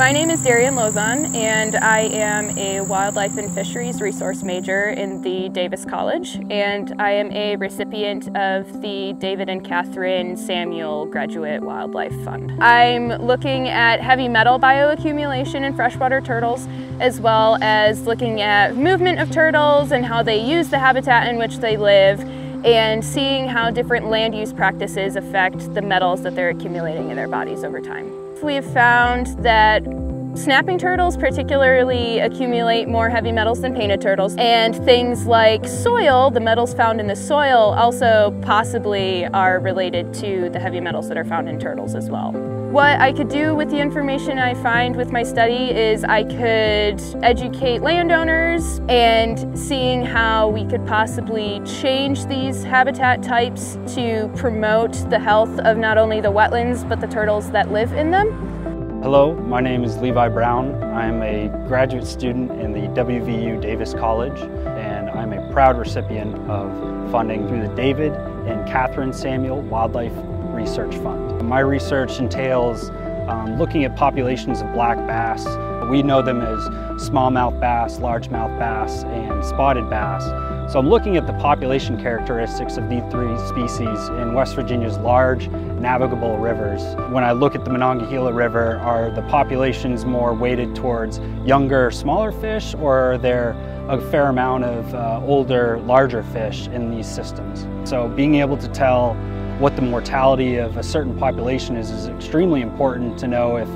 My name is Darian Lozon, and I am a wildlife and fisheries resource major in the Davis College, and I am a recipient of the David and Catherine Samuel Graduate Wildlife Fund. I'm looking at heavy metal bioaccumulation in freshwater turtles, as well as looking at movement of turtles and how they use the habitat in which they live, and seeing how different land use practices affect the metals that they're accumulating in their bodies over time. We have found that snapping turtles particularly accumulate more heavy metals than painted turtles, and things like soil, the metals found in the soil, also possibly are related to the heavy metals that are found in turtles as well. What I could do with the information I find with my study is I could educate landowners and seeing how we could possibly change these habitat types to promote the health of not only the wetlands but the turtles that live in them. Hello, my name is Levi Brown. I'm a graduate student in the WVU Davis College, and I'm a proud recipient of funding through the David and Catherine Samuel Wildlife Research Fund. My research entails looking at populations of black bass. We know them as smallmouth bass, largemouth bass, and spotted bass. So I'm looking at the population characteristics of these three species in West Virginia's large navigable rivers. When I look at the Monongahela River, are the populations more weighted towards younger, smaller fish, or are there a fair amount of older, larger fish in these systems? So being able to tell what the mortality of a certain population is extremely important to know if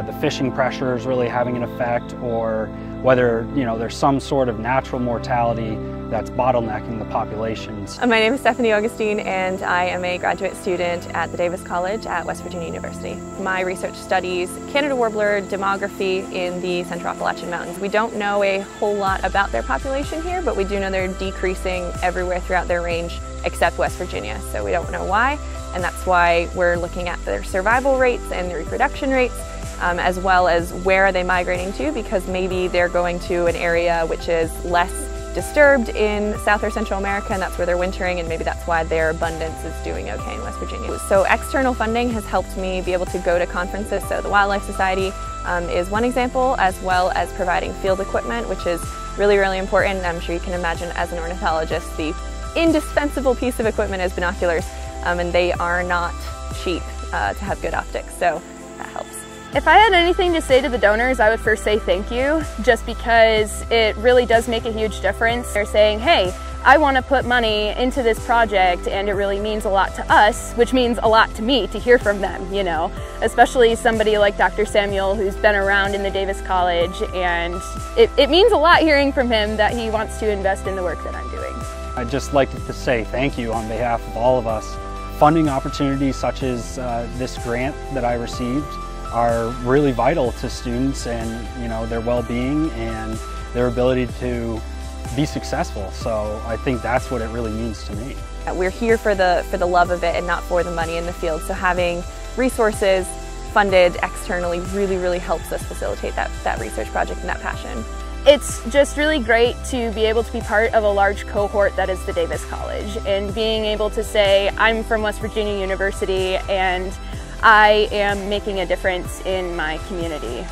the fishing pressure is really having an effect, or whether there's some sort of natural mortality that's bottlenecking the populations. My name is Stephanie Augustine, and I am a graduate student at the Davis College at West Virginia University. My research studies Canada warbler demography in the Central Appalachian Mountains. We don't know a whole lot about their population here, but we do know they're decreasing everywhere throughout their range except West Virginia, so we don't know why, and that's why we're looking at their survival rates and their reproduction rates, as well as where are they migrating to, because maybe they're going to an area which is less disturbed in South or Central America, and that's where they're wintering, and maybe that's why their abundance is doing okay in West Virginia. So external funding has helped me be able to go to conferences. So the Wildlife Society is one example, as well as providing field equipment, which is really, really important. I'm sure you can imagine, as an ornithologist, the indispensable piece of equipment is binoculars, and they are not cheap to have good optics, so that helps. If I had anything to say to the donors, I would first say thank you, just because it really does make a huge difference. They're saying, hey, I want to put money into this project, and it really means a lot to us, which means a lot to me to hear from them, especially somebody like Dr. Samuel, who's been around in the Davis College, and it means a lot hearing from him that he wants to invest in the work that I'm doing. I'd just like to say thank you on behalf of all of us. Funding opportunities such as this grant that I received are really vital to students and their well-being and their ability to be successful. So I think that's what it really means to me. We're here for the love of it and not for the money in the field. So having resources funded externally really, really helps us facilitate that research project and that passion. It's just really great to be able to be part of a large cohort that is the Davis College, and being able to say, I'm from West Virginia University and I am making a difference in my community.